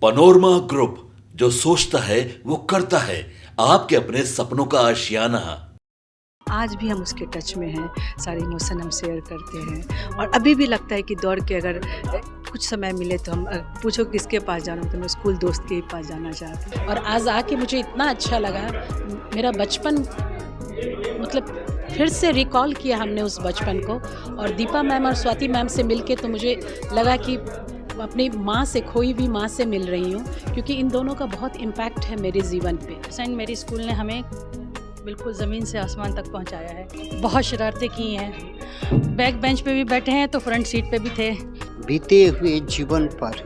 Panorama group, जो सोचता है वो करता है। आपके अपने सपनों का आशियाना। आज भी हम उसके टच में हैं, सारे इमोशन हम शेयर करते हैं और अभी भी लगता है कि दौड़ के अगर कुछ समय मिले तो हम पूछो किसके पास जाना तो मैं स्कूल दोस्त के पास जाना चाहती हूँ। और आज आके मुझे इतना अच्छा लगा, मेरा बचपन मतलब फिर से रिकॉल किया हमने उस बचपन को। और दीपा मैम और स्वाति मैम से मिलके तो मुझे लगा कि अपनी माँ से, खोई हुई माँ से मिल रही हूँ, क्योंकि इन दोनों का बहुत इम्पैक्ट है मेरे जीवन पे। सेंट मेरी स्कूल ने हमें बिल्कुल ज़मीन से आसमान तक पहुँचाया है। बहुत शरारतें की हैं, बैक बेंच पे भी बैठे हैं तो फ्रंट सीट पे भी थे। बीते हुए जीवन पर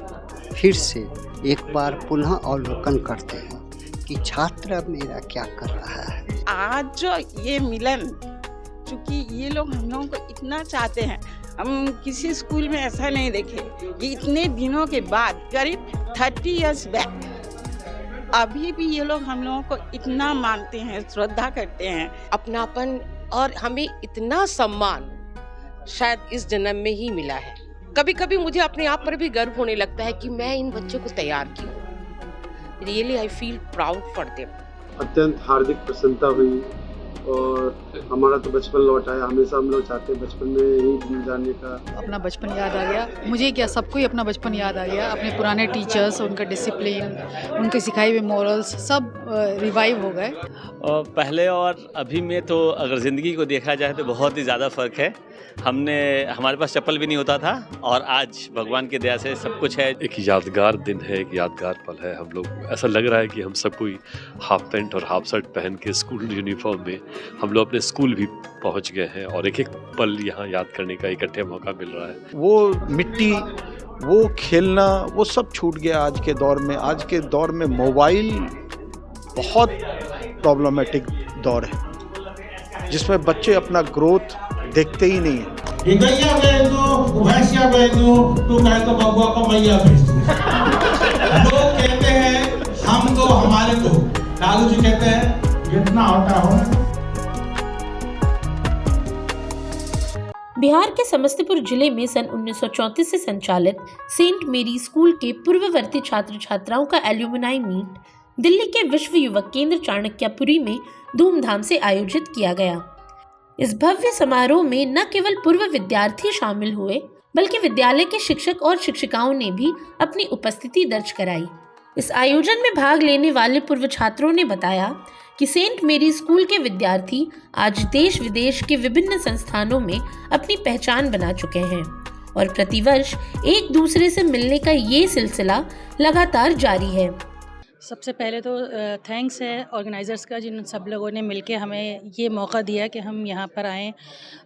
फिर से एक बार पुनः अवलोकन करते हैं कि छात्र मेरा क्या कर रहा है। आज जो ये मिलन, चूँकि ये लोग हम लोगों को इतना चाहते हैं, हम किसी स्कूल में ऐसा नहीं देखे कि इतने दिनों के बाद, करीब 30 इयर्स बैक, अभी भी ये लोग हम लोगों को इतना मानते हैं, श्रद्धा करते हैं। अपनापन और हमें इतना सम्मान शायद इस जन्म में ही मिला है। कभी कभी मुझे अपने आप पर भी गर्व होने लगता है कि मैं इन बच्चों को तैयार की हूँ। Really I feel proud for them. अत्यंत हार्दिक प्रसन्नता हुई और हमारा तो बचपन लौट आया। हमेशा हम लोग चाहते हैं बचपन में ही जाने का। अपना बचपन याद आ गया मुझे, क्या सबको ही अपना बचपन याद आ गया। अपने पुराने टीचर्स, उनका डिसिप्लिन, उनके सिखाए हुए मॉरल्स सब रिवाइव हो गए। और पहले और अभी में तो अगर ज़िंदगी को देखा जाए तो बहुत ही ज़्यादा फ़र्क है। हमारे पास चप्पल भी नहीं होता था और आज भगवान की दया से सब कुछ है। एक यादगार दिन है, एक यादगार पल है। हम लोग, ऐसा लग रहा है कि हम सब कोई हाफ पैंट और हाफ शर्ट पहन के स्कूल यूनिफॉर्म में हम लोग अपने स्कूल भी पहुंच गए हैं और एक एक पल यहाँ याद करने का इकट्ठे मौका मिल रहा है। वो मिट्टी, वो खेलना, वो सब छूट गया आज के दौर में। आज के दौर में मोबाइल बहुत प्रॉब्लमेटिक दौर है, जिसमें बच्चे अपना ग्रोथ देखते ही नहीं है। लोग कहते हैं हम तो हमारे तो, लालू जी कहते हैं जितना होता हो। बिहार के समस्तीपुर जिले में सन 1934 से संचालित सेंट मेरी स्कूल के पूर्ववर्ती छात्र छात्राओं का एल्यूमिनाई मीट दिल्ली के विश्व युवक केंद्र चाणक्यपुरी में धूमधाम से आयोजित किया गया। इस भव्य समारोह में न केवल पूर्व विद्यार्थी शामिल हुए, बल्कि विद्यालय के शिक्षक और शिक्षिकाओं ने भी अपनी उपस्थिति दर्ज कराई। इस आयोजन में भाग लेने वाले पूर्व छात्रों ने बताया कि सेंट मेरी स्कूल के विद्यार्थी आज देश विदेश के विभिन्न संस्थानों में अपनी पहचान बना चुके हैं और प्रतिवर्ष एक दूसरे से मिलने का ये सिलसिला लगातार जारी है। सबसे पहले तो थैंक्स है ऑर्गेनाइज़र्स का, जिन सब लोगों ने मिलके हमें ये मौका दिया कि हम यहाँ पर आएँ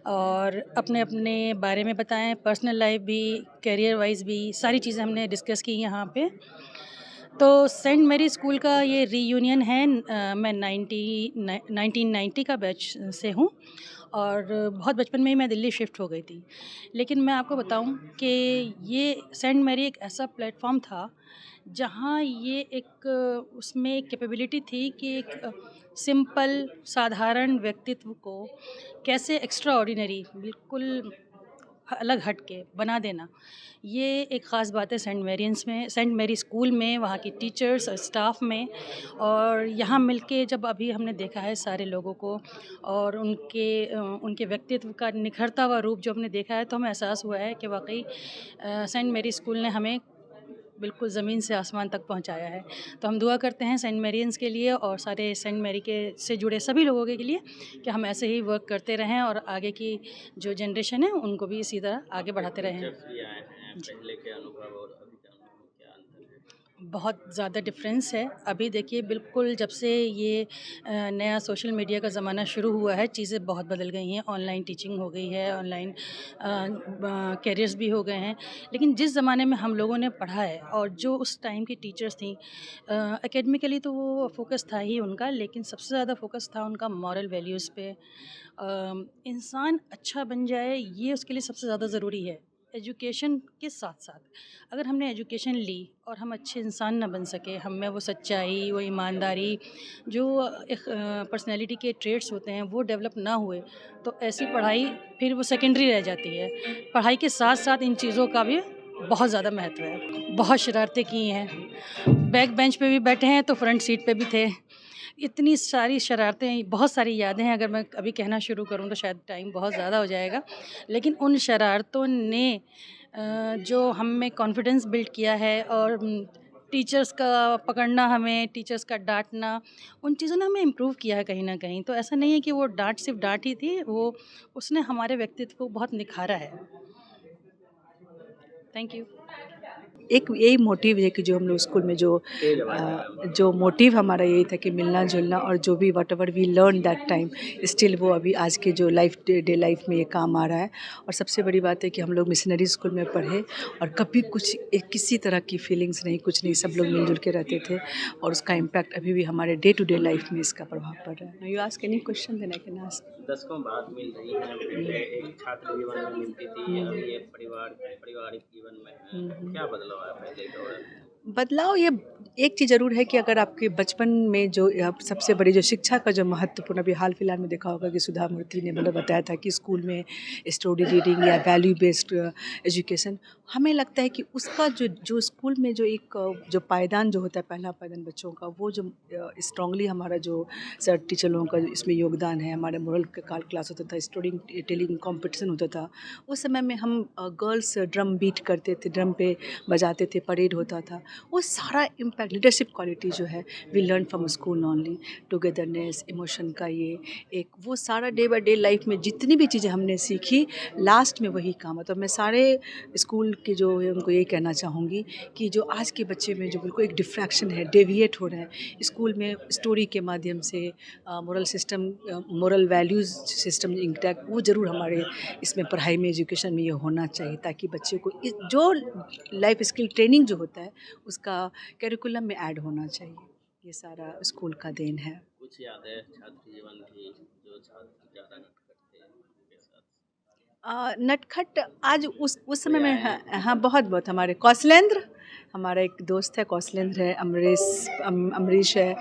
और अपने अपने बारे में बताएं। पर्सनल लाइफ भी, करियर वाइज भी, सारी चीज़ें हमने डिस्कस की यहाँ पे। तो सेंट मेरी स्कूल का ये रीयूनियन है। मैं 1990 का बैच से हूँ और बहुत बचपन में ही मैं दिल्ली शिफ्ट हो गई थी। लेकिन मैं आपको बताऊं कि ये सेंट मेरी एक ऐसा प्लेटफॉर्म था जहाँ ये उसमें एक कैपेबिलिटी थी कि एक सिंपल साधारण व्यक्तित्व को कैसे एक्स्ट्रा ऑर्डिनरी, बिल्कुल अलग हट के बना देना, ये एक ख़ास बात है सेंट मेरी स्कूल में, वहाँ की टीचर्स और स्टाफ में। और यहाँ मिलके जब अभी हमने देखा है सारे लोगों को और उनके व्यक्तित्व का निखरता हुआ रूप जो हमने देखा है, तो हमें एहसास हुआ है कि वाकई सेंट मेरी स्कूल ने हमें बिल्कुल ज़मीन से आसमान तक पहुंचाया है। तो हम दुआ करते हैं सेंट मेरियंस के लिए और सारे सेंट मेरी के से जुड़े सभी लोगों के लिए कि हम ऐसे ही वर्क करते रहें और आगे की जो जनरेशन है उनको भी इसी तरह आगे बढ़ाते रहें। बहुत ज़्यादा डिफरेंस है। अभी देखिए, बिल्कुल जब से ये नया सोशल मीडिया का ज़माना शुरू हुआ है, चीज़ें बहुत बदल गई हैं। ऑनलाइन टीचिंग हो गई है, ऑनलाइन कैरियर्स भी हो गए हैं। लेकिन जिस ज़माने में हम लोगों ने पढ़ा है और जो उस टाइम की टीचर्स थी, एकेडमिकली तो वो फोकस था ही उनका, लेकिन सबसे ज़्यादा फोकस था उनका मॉरल वैल्यूज़ पे। इंसान अच्छा बन जाए, ये उसके लिए सबसे ज़्यादा ज़रूरी है। एजुकेशन के साथ साथ अगर हमने एजुकेशन ली और हम अच्छे इंसान ना बन सके, हम में वो सच्चाई, वो ईमानदारी, जो एक पर्सनैलिटी के ट्रेट्स होते हैं, वो डेवलप ना हुए, तो ऐसी पढ़ाई फिर वो सेकेंडरी रह जाती है। पढ़ाई के साथ साथ इन चीज़ों का भी बहुत ज़्यादा महत्व है। बहुत शरारतें की हैं, बैक बेंच पे भी बैठे हैं तो फ्रंट सीट पे भी थे। इतनी सारी शरारतें, बहुत सारी यादें हैं, अगर मैं अभी कहना शुरू करूँ तो शायद टाइम बहुत ज़्यादा हो जाएगा। लेकिन उन शरारतों ने जो हम में कॉन्फिडेंस बिल्ड किया है और टीचर्स का पकड़ना, हमें टीचर्स का डाँटना, उन चीज़ों ने हमें इम्प्रूव किया है कहीं न कहीं। तो ऐसा नहीं है कि वो डाँट सिर्फ़ डाँट ही थी, वो उसने हमारे व्यक्तित्व को बहुत निखारा है। Thank you. एक यही मोटिव है कि जो हम लोग स्कूल में जो मोटिव हमारा यही था कि मिलना जुलना, और जो भी whatever we learn that time still वो अभी आज के जो डे लाइफ में ये काम आ रहा है। और सबसे बड़ी बात है कि हम लोग मिशनरी स्कूल में पढ़े और कभी किसी तरह की फीलिंग्स नहीं, कुछ नहीं, सब लोग मिलजुल के रहते थे और उसका इम्पैक्ट अभी भी हमारे डे टू डे लाइफ में इसका प्रभाव पड़ रहा है। You ask any question then I can ask. दशकों बाद मिल रही है, पहले एक छात्र जीवन में मिलती थी, अब ये पारिवारिक जीवन में क्या बदलाव है पहले के और? बदलाव ये एक चीज़ ज़रूर है कि अगर आपके बचपन में जो सबसे बड़ी जो शिक्षा का जो महत्वपूर्ण, अभी हाल फिलहाल में देखा होगा कि सुधा मूर्ति ने मतलब बताया था कि स्कूल में स्टोरी रीडिंग या वैल्यू बेस्ड एजुकेशन, हमें लगता है कि उसका जो स्कूल में जो एक जो पायदान जो होता है, पहला पायदान बच्चों का, वो जो स्ट्रांगली हमारा जो सर टीचर लोगों का इसमें योगदान है, हमारे मोरल क्लास होता था, स्टोरी टेलिंग कॉम्पिटिशन होता था, उस समय में हम गर्ल्स ड्रम बीट करते थे, ड्रम पे बजाते थे, परेड होता था, वो सारा इम्पैक्ट लीडरशिप क्वालिटी जो है we learn from school only, togetherness, emotion का ये एक, वो सारा डे बाय डे लाइफ में जितनी भी चीज़ें हमने सीखी लास्ट में वही काम है। तो मैं सारे स्कूल के जो है उनको ये कहना चाहूँगी कि जो आज के बच्चे में जो बिल्कुल एक डिफ्रैक्शन है, डेविएट हो रहे हैं स्कूल में, स्टोरी के माध्यम से moral system, moral values system intact, वो ज़रूर हमारे इसमें पढ़ाई में, एजुकेशन में ये होना चाहिए, ताकि बच्चे को जो लाइफ स्किल ट्रेनिंग जो होता है उसका करिकुलम में ऐड होना चाहिए। ये सारा स्कूल का देन है। कुछ यादें छात्र जीवन की जो छात्र ज़्यादा नटखट थे उनके साथ? नटखट आज उस समय में हाँ बहुत हमारे कौशलेंद्र, हमारा एक दोस्त है कौशलेंद्र है, अमरीश है,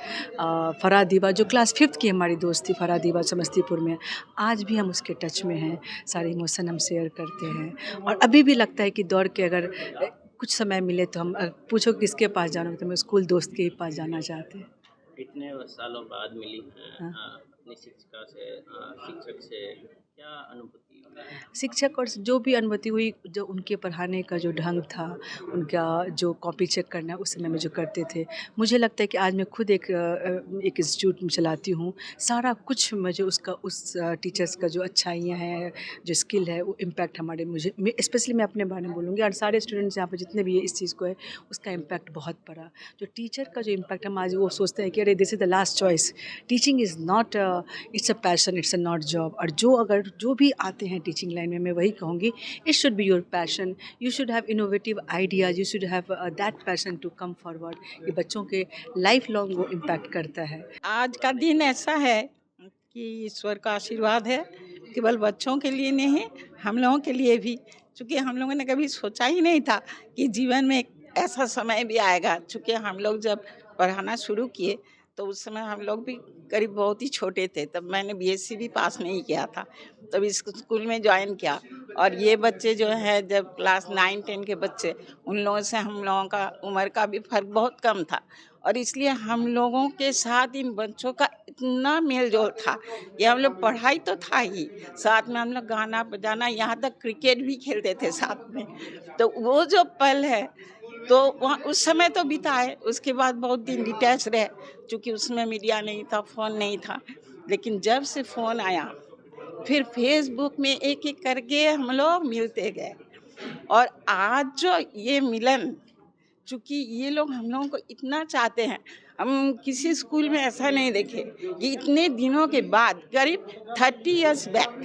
फरादीबा जो क्लास 5th की हमारी दोस्त थी, फरादीबा समस्तीपुर में, आज भी हम उसके टच में हैं, सारे इमोशन हम शेयर करते हैं। और अभी भी लगता है कि दौड़ के अगर कुछ समय मिले तो हम पूछो किसके पास जाना, तो मैं स्कूल दोस्त के ही पास जाना चाहते हैं। इतने सालों बाद मिली हैं अपनी शिक्षक से क्या अनुभूति? शिक्षक और जो भी अनुभूति हुई, जो उनके पढ़ाने का जो ढंग था, उनका जो कॉपी चेक करना उस समय में जो करते थे, मुझे लगता है कि आज मैं खुद एक इंस्टीट्यूट चलाती हूँ, सारा कुछ मुझे उस टीचर्स का जो अच्छाइयाँ हैं, जो स्किल है, वो इम्पैक्ट हमारे मुझे स्पेशली मैं अपने बारे में बोलूँगी और सारे स्टूडेंट्स यहाँ पर जितने भी इस चीज़ को है, उसका इम्पैक्ट बहुत पड़ा। जो टीचर का जो इम्पैक्ट हम आज वो सोचते हैं कि अरे this is the last choice, teaching is not, it's a passion, it's a not job. और जो भी आते हैं टीचिंग लाइन में, मैं वही कहूँगी, it should be your passion, you should have innovative ideas, you should have that passion to come forward. ये बच्चों के लाइफ लॉन्ग वो इम्पैक्ट करता है। आज का दिन ऐसा है कि ईश्वर का आशीर्वाद है, केवल बच्चों के लिए नहीं, हम लोगों के लिए भी, क्योंकि हम लोगों ने कभी सोचा ही नहीं था कि जीवन में एक ऐसा समय भी आएगा। चूँकि हम लोग जब पढ़ाना शुरू किए तो उस समय हम लोग भी करीब बहुत ही छोटे थे, तब मैंने बीएससी भी पास नहीं किया था, तब इस स्कूल में ज्वाइन किया। और ये बच्चे जो हैं, जब क्लास 9-10 के बच्चे, उन लोगों से हम लोगों का उम्र का भी फर्क बहुत कम था, और इसलिए हम लोगों के साथ इन बच्चों का इतना मेल जोल था। ये हम लोग पढ़ाई तो था ही, साथ में हम लोग गाना बजाना, यहाँ तक क्रिकेट भी खेलते थे साथ में। तो वो जो पल है, तो वहाँ उस समय तो बिताए, उसके बाद बहुत दिन डिटैच रहे, क्योंकि उसमें मीडिया नहीं था, फ़ोन नहीं था। लेकिन जब से फ़ोन आया, फिर फेसबुक में एक एक करके हम लोग मिलते गए, और आज जो ये मिलन, चूँकि ये लोग हम लोगों को इतना चाहते हैं, हम किसी स्कूल में ऐसा नहीं देखे कि इतने दिनों के बाद, करीब 30 इयर्स बैक,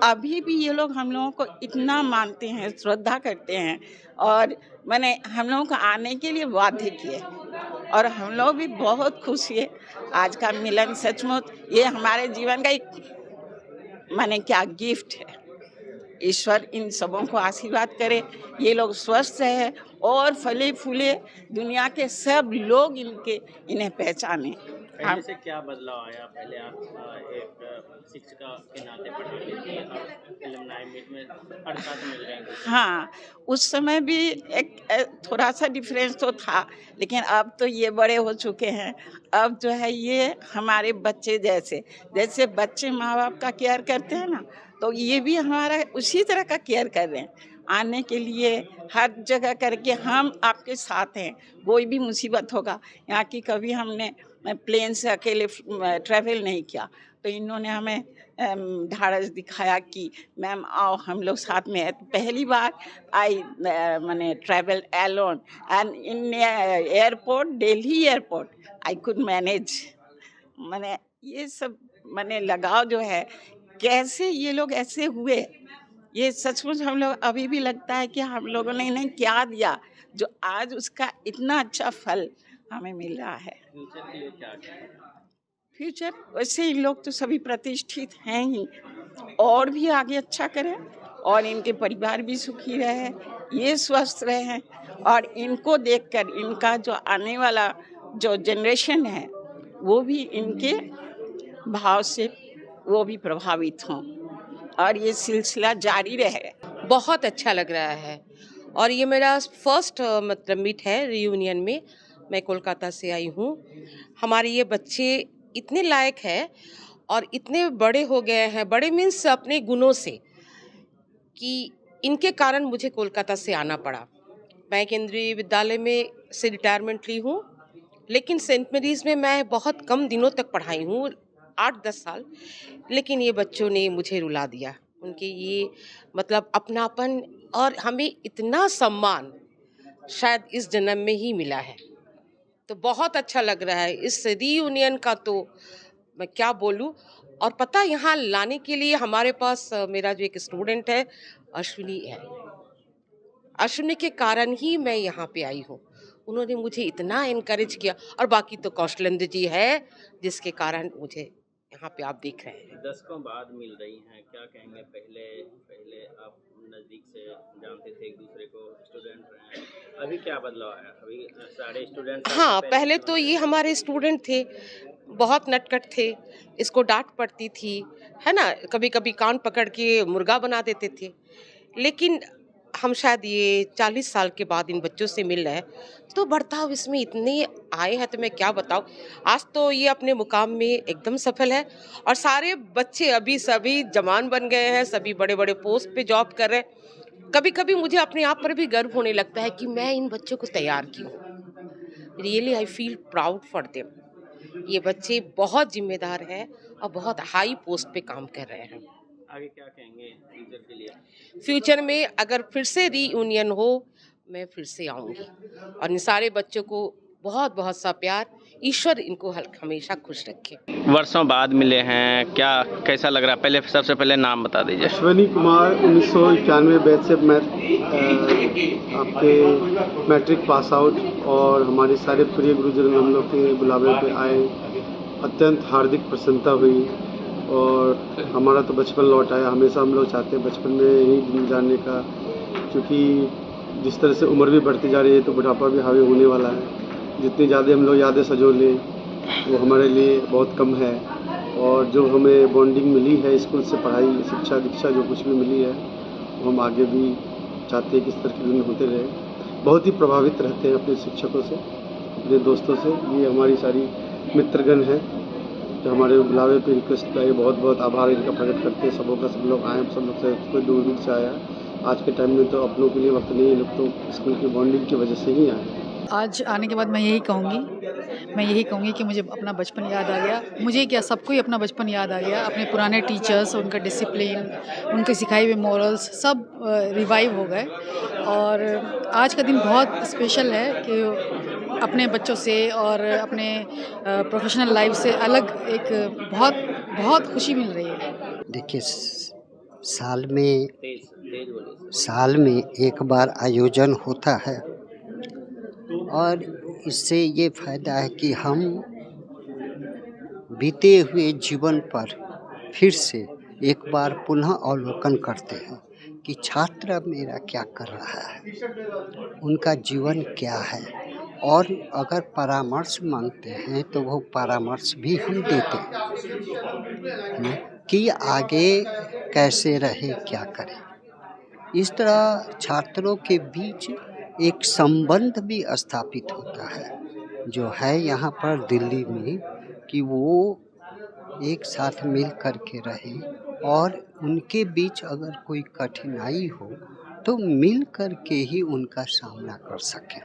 अभी भी ये लोग हम लोगों को इतना मानते हैं, श्रद्धा करते हैं, और मैंने हम लोगों को आने के लिए बाध्य किए, और हम लोग भी बहुत खुश हुए। आज का मिलन सचमुच ये हमारे जीवन का एक माने क्या गिफ्ट है। ईश्वर इन सबों को आशीर्वाद करे, ये लोग स्वस्थ रहे और फले फूले, दुनिया के सब लोग इन्हें पहचाने। पहले से क्या बदलाव आया? पहले आप एक शिक्षिका के नाते पढ़ाती थी, अब एलुमनाई मीट में हर साथ मिल रहे हैं। हाँ, उस समय भी एक थोड़ा सा डिफरेंस तो था, लेकिन अब तो ये बड़े हो चुके हैं। अब जो है ये हमारे बच्चे जैसे जैसे बच्चे माँ बाप का केयर करते हैं ना, तो ये भी हमारा उसी तरह का केयर कर रहे हैं। आने के लिए हर जगह करके हम आपके साथ हैं, कोई भी मुसीबत होगा। यहाँ की कभी हमने प्लेन से अकेले ट्रैवल नहीं किया, तो इन्होंने हमें ढाढ़स दिखाया कि मैम आओ हम लोग साथ में है। तो पहली बार आई मैंने travel alone and in airport, Delhi airport I could manage. मैंने ये सब मैंने लगाव जो है, कैसे ये लोग ऐसे हुए, ये सचमुच हम लोग अभी भी लगता है कि हम लोगों ने इन्हें क्या दिया जो आज उसका इतना अच्छा फल हमें मिल रहा है। फ्यूचर के लिए क्या फ्यूचर वैसे इन लोग तो सभी प्रतिष्ठित हैं ही, और भी आगे अच्छा करें और इनके परिवार भी सुखी रहे, ये स्वस्थ रहे और इनको देखकर इनका जो आने वाला जो जनरेशन है वो भी इनके भाव से वो भी प्रभावित हों और ये सिलसिला जारी रहे। बहुत अच्छा लग रहा है और ये मेरा फर्स्ट मतलब मीट है रियूनियन में। मैं कोलकाता से आई हूँ। हमारे ये बच्चे इतने लायक हैं और इतने बड़े हो गए हैं, बड़े मीन्स अपने गुणों से, कि इनके कारण मुझे कोलकाता से आना पड़ा। मैं केंद्रीय विद्यालय में से रिटायरमेंट ली हूँ, लेकिन सेंट मेरीज में मैं बहुत कम दिनों तक पढ़ाई हूँ, 8-10 साल। लेकिन ये बच्चों ने मुझे रुला दिया। उनके ये मतलब अपनापन और हमें इतना सम्मान शायद इस जन्म में ही मिला है, तो बहुत अच्छा लग रहा है। इस रीयूनियन का तो मैं क्या बोलूं। और पता यहाँ लाने के लिए हमारे पास मेरा जो एक स्टूडेंट है अश्विनी है। अश्विनी के कारण ही मैं यहाँ पे आई हूँ। उन्होंने मुझे इतना इनकरेज किया और बाकी तो कौशलेंद्र जी है जिसके कारण मुझे यहाँ पे आप देख रहे हैं। दशकों बाद मिल रही हैं, क्या कहेंगे? पहले आप नज़दीक से जानते थे एक दूसरे को, स्टूडेंट रहे, अभी क्या बदलाव है? अभी सारे स्टूडेंट हाँ, पहले तो ये हमारे स्टूडेंट थे, बहुत नटखट थे, इसको डांट पड़ती थी, है ना, कभी कभी कान पकड़ के मुर्गा बना देते थे। लेकिन हम शायद ये 40 साल के बाद इन बच्चों से मिल रहे हैं, तो बर्ताव इसमें इतने आए हैं तो मैं क्या बताऊं। आज तो ये अपने मुकाम में एकदम सफल है और सारे बच्चे अभी सभी जवान बन गए हैं, सभी बड़े बड़े पोस्ट पे जॉब कर रहे हैं। कभी कभी मुझे अपने आप पर भी गर्व होने लगता है कि मैं इन बच्चों को तैयार की हूँ। Really I feel proud for them. ये बच्चे बहुत जिम्मेदार हैं और बहुत हाई पोस्ट पे काम कर रहे हैं। आगे क्या कहेंगे फ्यूचर के लिए? फ्यूचर में अगर फिर से रीयूनियन हो, मैं फिर से आऊँगी और इन सारे बच्चों को बहुत बहुत सा प्यार। ईश्वर इनको हमेशा खुश रखे। वर्षों बाद मिले हैं, क्या कैसा लग रहा है? पहले सबसे पहले नाम बता दीजिए। अश्विनी कुमार 1991 बैच से मैं आपके मैट्रिक पास आउट और हमारे सारे प्रिय गुरुजन हम लोग के बुलावे पे आए। अत्यंत हार्दिक प्रसन्नता हुई और हमारा तो बचपन लौट आया। हमेशा हम लोग चाहते हैं बचपन में ही जाने का, क्योंकि जिस तरह से उम्र भी बढ़ती जा रही है तो बुढ़ापा भी हावी होने वाला है। जितनी ज़्यादा हम लोग यादें सजो लें वो हमारे लिए बहुत कम है। और जो हमें बॉन्डिंग मिली है स्कूल से, पढ़ाई शिक्षा दीक्षा जो कुछ भी मिली है, वो हम आगे भी चाहते हैं कि इस तरह की होते रहे। बहुत ही प्रभावित रहते हैं अपने शिक्षकों से, अपने दोस्तों से। ये हमारी सारी मित्रगण हैं जो हमारे बुलावे पे रिक्वेस्ट किया, बहुत बहुत आभार इनका प्रकट करते हैं। सबों का सब लोग आए, सब लोग से कोई दूर दूर से आया। आज के टाइम में तो अपनों के लिए वक्त नहीं है, लोग तो स्कूल की बॉन्डिंग की वजह से ही आए। आज आने के बाद मैं यही कहूँगी कि मुझे अपना बचपन याद आ गया। मुझे क्या, सबको ही अपना बचपन याद आ गया। अपने पुराने टीचर्स, उनका डिसिप्लिन, उनके सिखाए हुए मॉरल्स सब रिवाइव हो गए। और आज का दिन बहुत स्पेशल है कि अपने बच्चों से और अपने प्रोफेशनल लाइफ से अलग एक बहुत खुशी मिल रही है। देखिए, साल में एक बार आयोजन होता है और इससे ये फ़ायदा है कि हम बीते हुए जीवन पर फिर से एक बार पुनः अवलोकन करते हैं कि छात्र मेरा क्या कर रहा है, उनका जीवन क्या है, और अगर परामर्श मांगते हैं तो वो परामर्श भी हम देते हैं कि आगे कैसे रहे, क्या करें। इस तरह छात्रों के बीच एक संबंध भी स्थापित होता है जो है यहाँ पर दिल्ली में, कि वो एक साथ मिल कर के रहे और उनके बीच अगर कोई कठिनाई हो तो मिल कर के ही उनका सामना कर सकें।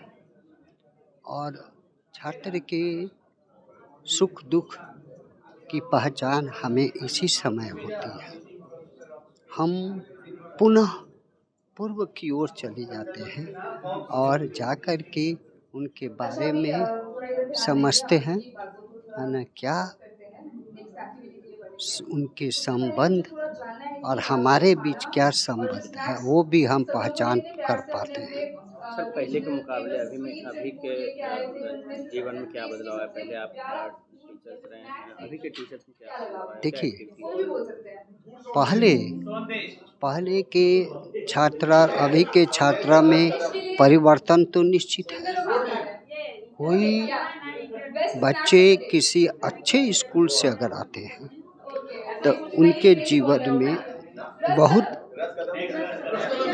और छात्र के सुख दुख की पहचान हमें इसी समय होती है। हम पुनः पूर्व की ओर चले जाते हैं और जाकर के उनके बारे में समझते हैं ना, क्या उनके संबंध और हमारे बीच क्या संबंध है वो भी हम पहचान कर पाते हैं। सर, पहले के मुकाबले अभी के जीवन में क्या बदलाव है? पहले आप टीचर्स रहे हैं, अभी के टीचर्स में क्या बदलाव है? देखिए, पहले के छात्रा अभी के छात्रा में परिवर्तन तो निश्चित है। कोई बच्चे किसी अच्छे स्कूल से अगर आते हैं तो उनके जीवन में बहुत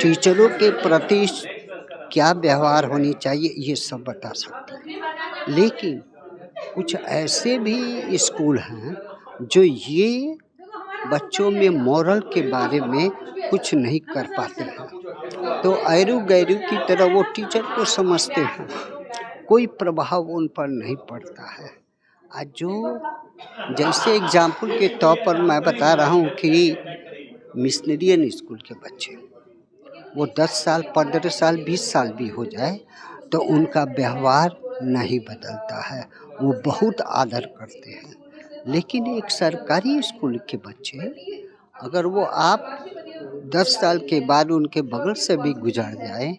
टीचरों के प्रति क्या व्यवहार होनी चाहिए ये सब बता सकते हैं। लेकिन कुछ ऐसे भी स्कूल हैं जो ये बच्चों में मोरल के बारे में कुछ नहीं कर पाते हैं, तो ऐरू गैरू की तरह वो टीचर को समझते हैं, कोई प्रभाव उन पर नहीं पड़ता है। आज जो जैसे एग्जाम्पल के तौर पर मैं बता रहा हूँ कि मिशनरियन स्कूल के बच्चे, वो 10 साल 15 साल 20 साल भी हो जाए तो उनका व्यवहार नहीं बदलता है, वो बहुत आदर करते हैं। लेकिन एक सरकारी स्कूल के बच्चे, अगर वो आप 10 साल के बाद उनके बगल से भी गुजर जाए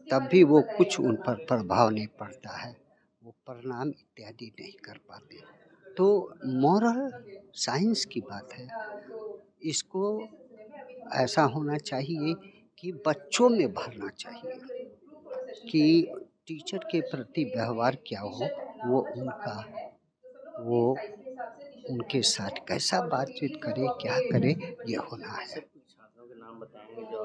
तब भी वो कुछ उन पर प्रभाव नहीं पड़ता है, वो प्रणाम इत्यादि नहीं कर पाते। तो मॉरल साइंस की बात है, इसको ऐसा होना चाहिए कि बच्चों में भरना चाहिए कि टीचर के प्रति व्यवहार क्या हो, वो उनके साथ कैसा बातचीत करे, क्या करे, ये होना है। छात्रों के नाम बताएंगे जो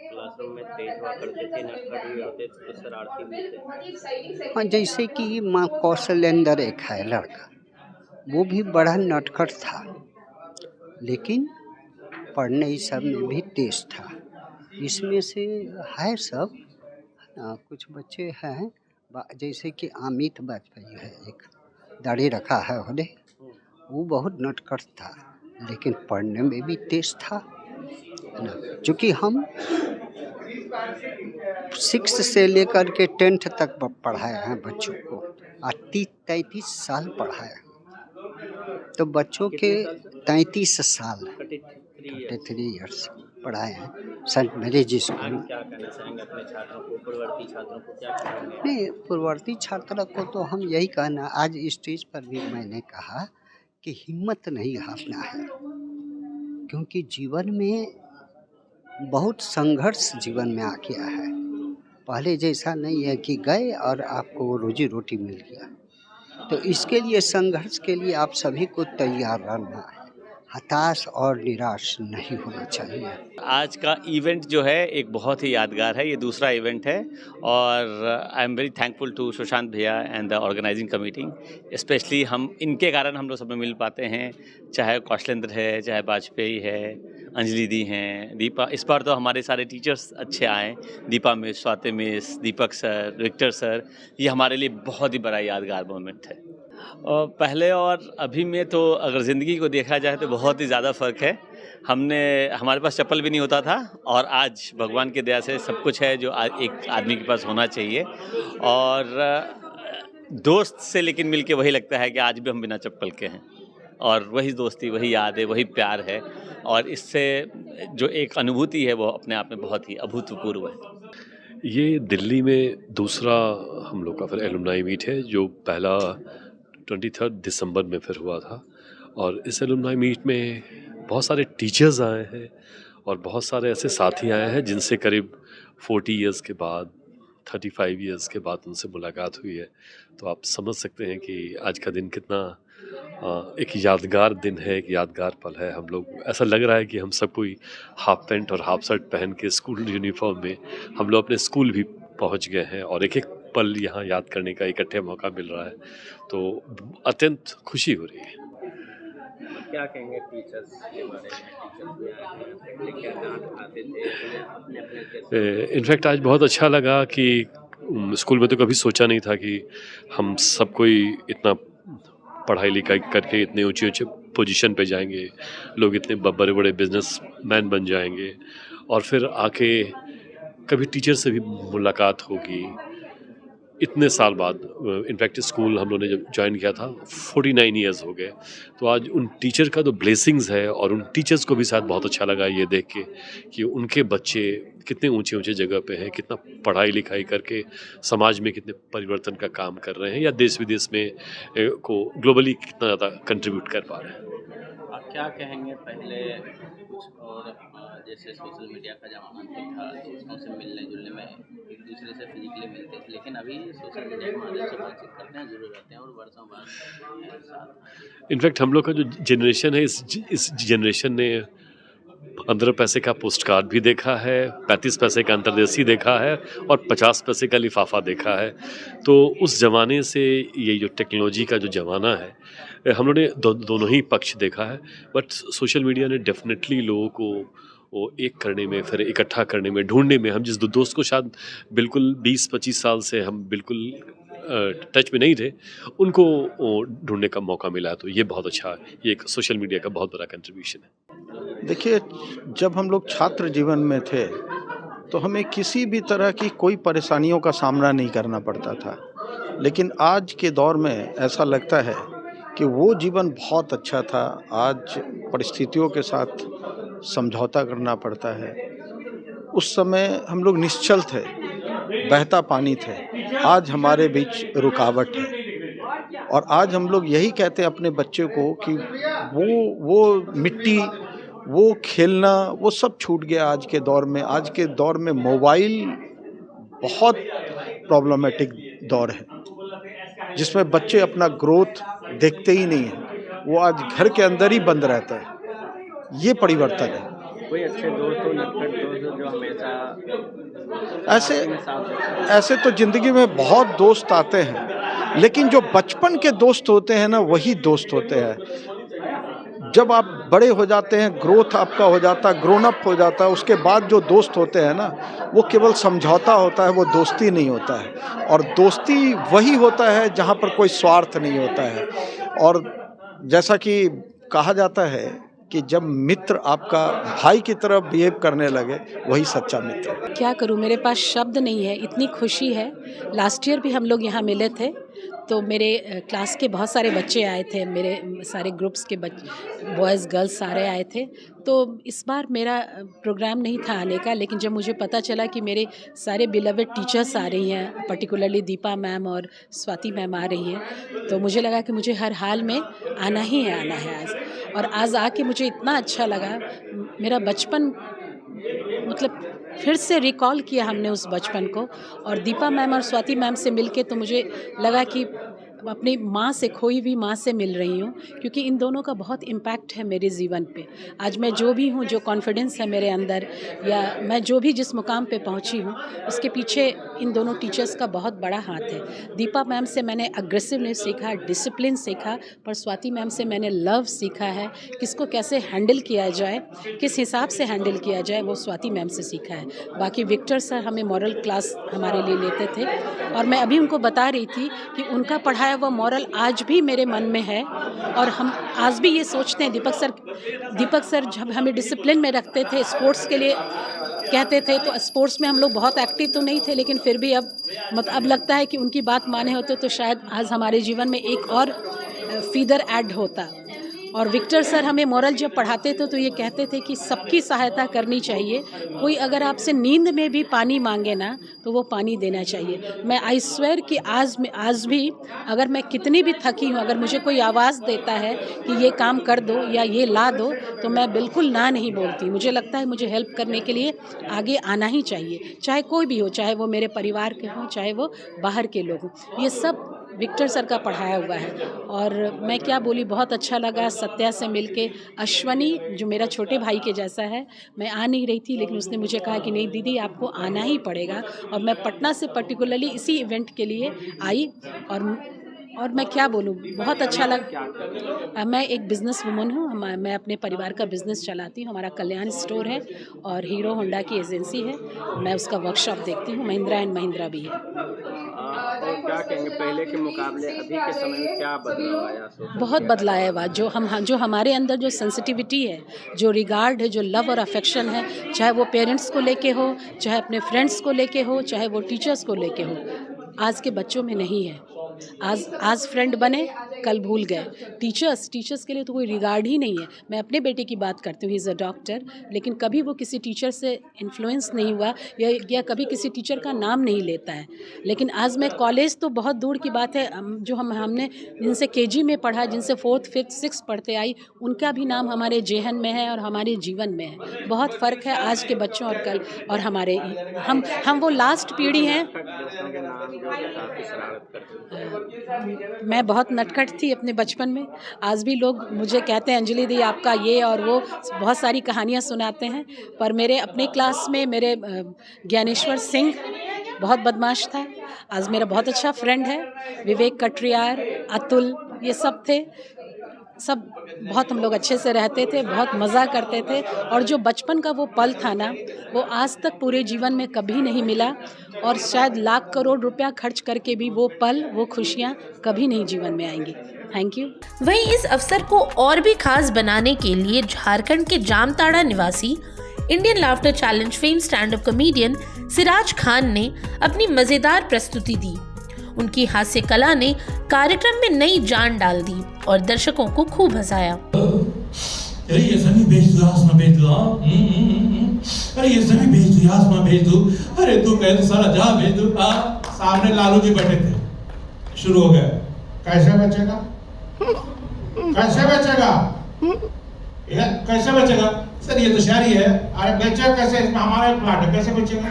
क्लासरूम में तेज हुआ करते थे, नटखट भी होते थे, शरारती भी थे? हाँ, जैसे कि माँ कौशलेंद्र एक है लड़का, वो भी बड़ा नटखट था लेकिन पढ़ने ही सब में भी तेज था। इसमें से है सब कुछ बच्चे हैं जैसे कि अमित वाजपेयी है, एक दाढ़ी रखा है होने, वो बहुत नटखट था लेकिन पढ़ने में भी तेज था ना। चूँकि हम 6 से लेकर के 10th तक पढ़ाए हैं बच्चों को, 33 साल पढ़ाया, तो बच्चों के 33 साल 33 ईयर्स पढ़ाए हैं सेंट मैरीज स्कूल। क्या कहना चाहेंगे अपने छात्रों को, पूर्ववर्ती छात्रों को क्या कहेंगे? नहीं, पूर्ववर्ती छात्रों को तो हम यही कहना, आज स्टेज पर भी मैंने कहा कि हिम्मत नहीं हारना है, क्योंकि जीवन में बहुत संघर्ष जीवन में आ गया है। पहले जैसा नहीं है कि गए और आपको रोजी रोटी मिल गया। तो इसके लिए संघर्ष के लिए आप सभी को तैयार रहना है, हताश और निराश नहीं होना चाहिए। आज का इवेंट जो है एक बहुत ही यादगार है, ये दूसरा इवेंट है और I am very thankful to Sushant भैया and the organizing committee. Specially हम इनके कारण हम लोग सब में मिल पाते हैं, चाहे कौशलेंद्र है, चाहे वाजपेयी है, अंजलि दी हैं, दीपा। इस बार तो हमारे सारे टीचर्स अच्छे आए, दीपा मिस, स्वाति मिस, दीपक सर, विक्टर सर। ये हमारे लिए बहुत ही बड़ा यादगार मोमेंट है। और पहले और अभी में तो अगर ज़िंदगी को देखा जाए तो बहुत ही ज़्यादा फ़र्क है। हमारे पास चप्पल भी नहीं होता था और आज भगवान की दया से सब कुछ है जो एक आदमी के पास होना चाहिए। और दोस्त से लेकिन मिलके वही लगता है कि आज भी हम बिना चप्पल के हैं, और वही दोस्ती, वही याद है, वही प्यार है, और इससे जो एक अनुभूति है वो अपने आप में बहुत ही अभूतपूर्व है। ये दिल्ली में दूसरा हम लोग का फिर एलुमनाई मीट है, जो पहला 23 दिसंबर में फिर हुआ था। और इस एलुमनाई मीट में बहुत सारे टीचर्स आए हैं और बहुत सारे ऐसे साथी आए हैं जिनसे करीब 40 इयर्स के बाद 35 इयर्स के बाद उनसे मुलाकात हुई है। तो आप समझ सकते हैं कि आज का दिन कितना एक यादगार दिन है, एक यादगार पल है। हम लोग ऐसा लग रहा है कि हम सब कोई हाफ पैंट और हाफ शर्ट पहन के स्कूल यूनिफॉर्म में हम लोग अपने स्कूल भी पहुंच गए हैं और एक एक पल यहाँ याद करने का इकट्ठे मौका मिल रहा है, तो अत्यंत खुशी हो रही है। क्या कहेंगे टीचर्स के बारे में? टीचर्स भी आए हैं, पहले क्या डांट खाते थे, अपने अपने कैसे? इनफैक्ट आज बहुत अच्छा लगा कि स्कूल में तो कभी सोचा नहीं था कि हम सब कोई इतना पढ़ाई लिखाई करके इतने ऊंचे ऊंचे पोजीशन पे जाएंगे, लोग इतने बड़े बड़े बिजनेसमैन बन जाएंगे और फिर आके कभी टीचर से भी मुलाकात होगी इतने साल बाद। इनफैक्ट स्कूल हम लोगों ने जब ज्वाइन किया था 49 इयर्स हो गए, तो आज उन टीचर का तो ब्लेसिंग्स है और उन टीचर्स को भी शायद बहुत अच्छा लगा ये देख के कि उनके बच्चे कितने ऊंचे ऊंचे जगह पे हैं, कितना पढ़ाई लिखाई करके समाज में कितने परिवर्तन का काम कर रहे हैं या देश विदेश में को ग्लोबली कितना ज़्यादा कंट्रीब्यूट कर पा रहे हैं। आप क्या कहेंगे? पहले कुछ और जैसे सोशल मीडिया का ज़माना था, दोस्तों से मिलने जुलने में एक दूसरे से फिजिकली मिलते थे, लेकिन अभी सोशल मीडिया के माध्यम से बातचीत करते हैं, जुड़े रहते हैं और वर्षों बाद साथ। इनफैक्ट हम लोग का जो जनरेशन है, इस जनरेशन ने 15 पैसे का पोस्ट कार्ड भी देखा है, 35 पैसे का अंतर्देशीय देखा है और 50 पैसे का लिफाफा देखा है। तो उस ज़माने से ये जो टेक्नोलॉजी का जो ज़माना है, हम लोगों ने दोनों ही पक्ष देखा है, बट सोशल मीडिया ने डेफिनेटली लोगों को वो एक करने में, फिर इकट्ठा करने में, ढूंढने में, हम जिस दोस्त को शायद बिल्कुल 20-25 साल से हम बिल्कुल टच में नहीं थे, उनको ढूंढने का मौका मिला। तो ये बहुत अच्छा है, ये एक सोशल मीडिया का बहुत बड़ा कंट्रीब्यूशन है। देखिए, जब हम लोग छात्र जीवन में थे तो हमें किसी भी तरह की कोई परेशानियों का सामना नहीं करना पड़ता था, लेकिन आज के दौर में ऐसा लगता है कि वो जीवन बहुत अच्छा था। आज परिस्थितियों के साथ समझौता करना पड़ता है। उस समय हम लोग निश्चल थे, बहता पानी थे, आज हमारे बीच रुकावट है और आज हम लोग यही कहते हैं अपने बच्चे को कि वो मिट्टी, वो खेलना, वो सब छूट गया आज के दौर में। आज के दौर में मोबाइल बहुत प्रॉब्लमेटिक दौर है, जिसमें बच्चे अपना ग्रोथ देखते ही नहीं हैं, वो आज घर के अंदर ही बंद रहता है। ये परिवर्तन है। कोई अच्छे दोस्त हो, नटखट दोस्त जो हमेशा ऐसे तो ज़िंदगी में बहुत दोस्त आते हैं, लेकिन जो बचपन के दोस्त होते हैं ना, वही दोस्त होते हैं। जब आप बड़े हो जाते हैं, ग्रोथ आपका हो जाता है, ग्रोन अप हो जाता है, उसके बाद जो दोस्त होते हैं ना, वो केवल समझौता होता है, वो दोस्ती नहीं होता है। और दोस्ती वही होता है जहाँ पर कोई स्वार्थ नहीं होता है। और जैसा कि कहा जाता है कि जब मित्र आपका भाई की तरह बिहेव करने लगे, वही सच्चा मित्र है। क्या करूं, मेरे पास शब्द नहीं है, इतनी खुशी है। लास्ट ईयर भी हम लोग यहाँ मिले थे, तो मेरे क्लास के बहुत सारे बच्चे आए थे, मेरे सारे ग्रुप्स के बॉयज़ गर्ल्स सारे आए थे। तो इस बार मेरा प्रोग्राम नहीं था आने का, लेकिन जब मुझे पता चला कि मेरे सारे बिलवेड टीचर्स आ रही हैं, पर्टिकुलरली दीपा मैम और स्वाति मैम आ रही हैं, तो मुझे लगा कि मुझे हर हाल में आना है आज। और आज आके मुझे इतना अच्छा लगा, मेरा बचपन मतलब फिर से रिकॉल किया हमने उस बचपन को। और दीपा मैम और स्वाति मैम से मिलके तो मुझे लगा कि अपनी माँ से, खोई हुई माँ से मिल रही हूँ, क्योंकि इन दोनों का बहुत इम्पैक्ट है मेरे जीवन पे। आज मैं जो भी हूँ, जो कॉन्फिडेंस है मेरे अंदर, या मैं जो भी जिस मुकाम पे पहुँची हूँ, उसके पीछे इन दोनों टीचर्स का बहुत बड़ा हाथ है। दीपा मैम से मैंने अग्रेसिवनेस सीखा, डिसिप्लिन सीखा, पर स्वाति मैम से मैंने लव सीखा है, किसको कैसे हैंडल किया जाए, किस हिसाब से हैंडल किया जाए, वो स्वाति मैम से सीखा है। बाकी विक्टर सर हमें मॉरल क्लास हमारे लिए लेते थे, और मैं अभी उनको बता रही थी कि उनका पढ़ाया वो मॉरल आज भी मेरे मन में है। और हम आज भी ये सोचते हैं, दीपक सर जब हमें डिसिप्लिन में रखते थे, स्पोर्ट्स के लिए कहते थे, तो स्पोर्ट्स में हम लोग बहुत एक्टिव तो नहीं थे, लेकिन फिर भी अब लगता है कि उनकी बात माने होते तो शायद आज हमारे जीवन में एक और फीदर ऐड होता। और विक्टर सर हमें मोरल जब पढ़ाते थे तो ये कहते थे कि सबकी सहायता करनी चाहिए, कोई अगर आपसे नींद में भी पानी मांगे ना तो वो पानी देना चाहिए। मैं आई स्वेयर कि आज भी अगर मैं कितनी भी थकी हूँ, अगर मुझे कोई आवाज़ देता है कि ये काम कर दो या ये ला दो तो मैं बिल्कुल ना नहीं बोलती। मुझे लगता है मुझे हेल्प करने के लिए आगे आना ही चाहिए, चाहे कोई भी हो, चाहे वो मेरे परिवार के हों, चाहे वो बाहर के लोग हों। ये सब विक्टर सर का पढ़ाया हुआ है। और मैं क्या बोली, बहुत अच्छा लगा सत्या से मिलके। अश्वनी जो मेरा छोटे भाई के जैसा है, मैं आ नहीं रही थी लेकिन उसने मुझे कहा कि नहीं दीदी आपको आना ही पड़ेगा, और मैं पटना से पर्टिकुलरली इसी इवेंट के लिए आई। और मैं क्या बोलूँ, बहुत अच्छा लगा। मैं एक बिज़नेस वुमन हूँ, मैं अपने परिवार का बिज़नेस चलाती हूँ। हमारा कल्याण स्टोर है और हीरो होंडा की एजेंसी है, मैं उसका वर्कशॉप देखती हूँ। महिंद्रा एंड महिंद्रा भी है। और क्या कहेंगे, पहले के मुकाबले अभी के समय में क्या बदलाव आया? बहुत बदलाव है। जो हमारे अंदर जो सेंसिटिविटी है, जो रिगार्ड है, जो लव और अफेक्शन है, चाहे वो पेरेंट्स को लेके हो, चाहे अपने फ्रेंड्स को लेके हो, चाहे वो टीचर्स को लेके हो, आज के बच्चों में नहीं है। आज फ्रेंड बने, कल भूल गए। टीचर्स के लिए तो कोई रिगार्ड ही नहीं है। मैं अपने बेटे की बात करती हूँ, ही इज़ अ डॉक्टर, लेकिन कभी वो किसी टीचर से इन्फ्लुएंस नहीं हुआ या कभी किसी टीचर का नाम नहीं लेता है। लेकिन आज मैं कॉलेज तो बहुत दूर की बात है, जो हमने जिनसे केजी में पढ़ा, जिनसे 4th 5th 6th पढ़ते आई, उनका भी नाम हमारे जेहन में है और हमारे जीवन में है। बहुत फ़र्क है आज के बच्चों और कल और हमारे। हम वो लास्ट पीढ़ी हैं। मैं बहुत नटखट थी अपने बचपन में। आज भी लोग मुझे कहते हैं अंजलि दी आपका ये और वो, बहुत सारी कहानियाँ सुनाते हैं। पर मेरे अपने क्लास में मेरे ज्ञानेश्वर सिंह बहुत बदमाश था, आज मेरा बहुत अच्छा फ्रेंड है। विवेक कटरियार, अतुल, ये सब थे। सब बहुत हम लोग अच्छे से रहते थे, बहुत मज़ा करते थे। और जो बचपन का वो पल था ना, वो आज तक पूरे जीवन में कभी नहीं मिला, और शायद लाख करोड़ रुपया खर्च करके भी वो पल, वो खुशियाँ कभी नहीं जीवन में आएंगी। Thank you. वहीं इस अवसर को और भी खास बनाने के लिए झारखंड के जामताड़ा निवासी Indian laughter challenge fame stand up comedian Siraj Khan ने अपनी मजेदार प्रस्तुति दी। उनकी हास्य कला ने कार्यक्रम में नई जान डाल दी और दर्शकों को खूब हंसाया। अरे ये ज़मीन बेच दो, आसमां बेच दो, अरे ये ज़मीन बेच दो, आसमां बेच दो, अरे तू कहे तो सारा जहां बेच दो। सामने लालू जी बैठे थे, शुरू हो गया, कैसे बचेगा, कैसे बचेगा, कैसे बचेगा सर, ये तो शायरी है। अरे बेचेगा कैसे, इसमें हमारा एक प्लाट है, कैसे बेचेगा?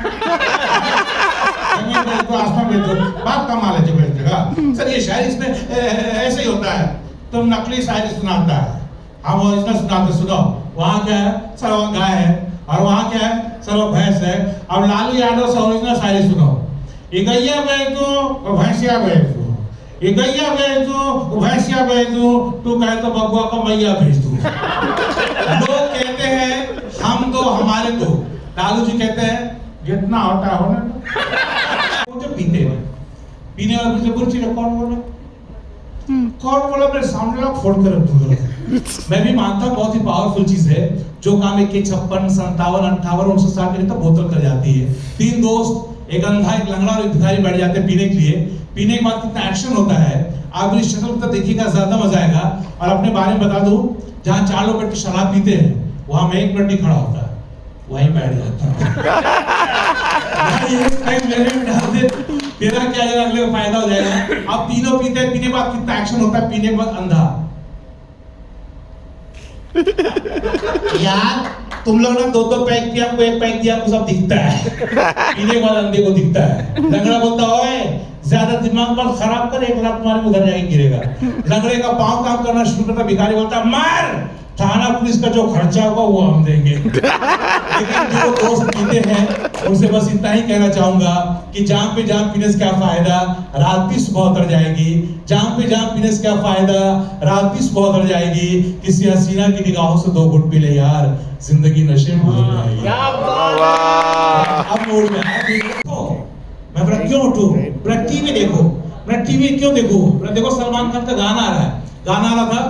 तो आसमान बेच दो, बाप का माल है जो बेचेगा सर, ये शायरी इसमें ऐसे ही होता है। तुम नकली शायरी सुनाता है, हम ओरिजिनल सुनाते। सुनो, वहाँ क्या है सर, वो गाय है, और वहाँ क्या है सर, वो भैंस है। अब लालू यादव से ओरिजिनल शायरी सुनो। ये गैया बेच दो, वो भैंसिया बेच दो, ये गैया बेच दो, वो भैंसिया बेच दो, तू कहे तो बबुआ को मैया भेज दो। लोग कहते हैं हम तो हमारे तो, लालू जी कहते हैं जितना होता है होने दो। जो पीते हैं, पीने वाले पूछते बुरी चीज कौन बोला, कौन बोला, मेरे सामने लोग फोड़ कर रख दूंगा। मैं भी मानता हूँ बहुत ही पावरफुल चीज है, जो काम 51, 56, 57, 58, 59 के तक बोतल कर जाती है। 3 दोस्त, एक अंधा, एक लंगड़ा और एक भिखारी बैठ जाते हैं पीने के लिए। पीने के बाद कितना एक्शन होता है, आप मेरी शक्ल तक देखिएगा, ज्यादा मजा आएगा। और अपने बारे में बता दूं, जहाँ 4 लोग बैठ के शराब पीते हैं, वहां मैं 1 मिनट नहीं खड़ा होता, वहीं बैठ जाता हूँ। मेरे में डाल दे, तेरा क्या जाएगा, अगले को फायदा हो जाएगा। अब तीनों पीते हैं, पीने के बाद कितना एक्शन होता है, पीने के बाद अंधा। यार तुम लोग ना 2-2 पैक किया, आपको 1 पैक दिया, आपको सब दिखता है। पीने के बाद अंधे को दिखता है। लंगड़ा बोलता ओए ज्यादा दिमाग मत खराब कर, 1 लाख तुम्हारे उधर जाके गिरेगा। लंगड़े का पाँव काम करना शुरू करता, भिखारी बोलता मार, थाना पुलिस का जो खर्चा होगा वो हम देंगे। लेकिन जो दोस्त पीते हैं उनसे बस इतना ही कहना चाहूंगा कि जहाँ पे जहाँ पीने से क्या फायदा, रात भी सुबह उतर जाएगी। जहाँ पे जहाँ पीने से क्या फायदा, रात भी सुबह उतर जाएगी। किसी हसीना की निगाहों से 2 घुट पी ले यार, जिंदगी नशे में बदल जाएगी। अब मूड में मैं बड़ा क्यों उठूं, बड़ा टीवी देखो, मैं टीवी क्यों देखूं, देखो सलमान खान का गाना आ रहा है, गाना आ रहा था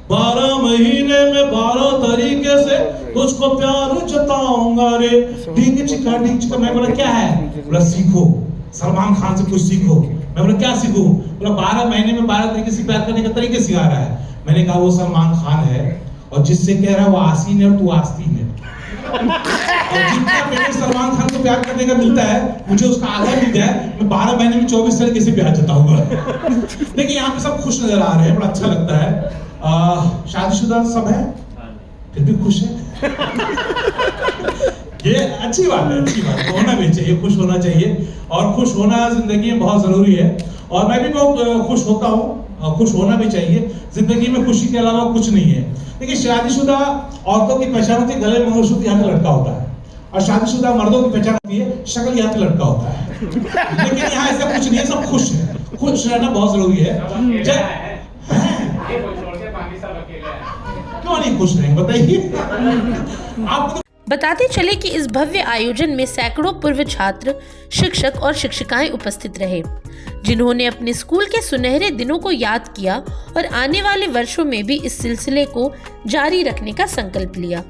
12 महीने में 12 तरीके से तुझको प्यार जताऊंगा रे, ढींग चिका ढींग चिका। मैं बोला क्या है, बोला सीखो, सलमान खान से कुछ सीखो। मैं बोला क्या सीखूं, बोला 12 महीने में 12 तरीके से प्यार करने का तरीके सिखा रहा है। मैंने कहा वो सलमान खान है, और जिससे कह रहा है वो आसीन है और तू आस्तीन है। और जितना पेमेंट सलमान खान को प्यार करने का मिलता है, मुझे उसका आधा मिल जाए, मैं 12 महीने में 24 तरीके से प्यार जताऊंगा। देखिए यहाँ पे सब खुश नजर आ रहे हैं, बड़ा अच्छा लगता है। शादीशुदा सब है, फिर भी खुश है। ये अच्छी बात है, अच्छी बात है, होना भी चाहिए, खुश होना चाहिए, और खुश होना जिंदगी में बहुत जरूरी है। और मैं भी बहुत खुश होता हूँ, खुश होना भी चाहिए। जिंदगी में खुशी के अलावा कुछ नहीं है। देखिए शादीशुदा औरतों की पहचान होती है गले में मंगलसूत्र यहाँ पे लटका होता है, और शादीशुदा मर्दों की पहचान होती है शक्ल यहाँ पे लटका होता है। लेकिन यहाँ ऐसा कुछ नहीं है, सब खुश है। खुश रहना बहुत जरूरी है। क्यों नहीं खुश रहेंगे बताइए आप। बताते चले कि इस भव्य आयोजन में सैकड़ों पूर्व छात्र, शिक्षक और शिक्षिकाएं उपस्थित रहे, जिन्होंने अपने स्कूल के सुनहरे दिनों को याद किया और आने वाले वर्षों में भी इस सिलसिले को जारी रखने का संकल्प लिया।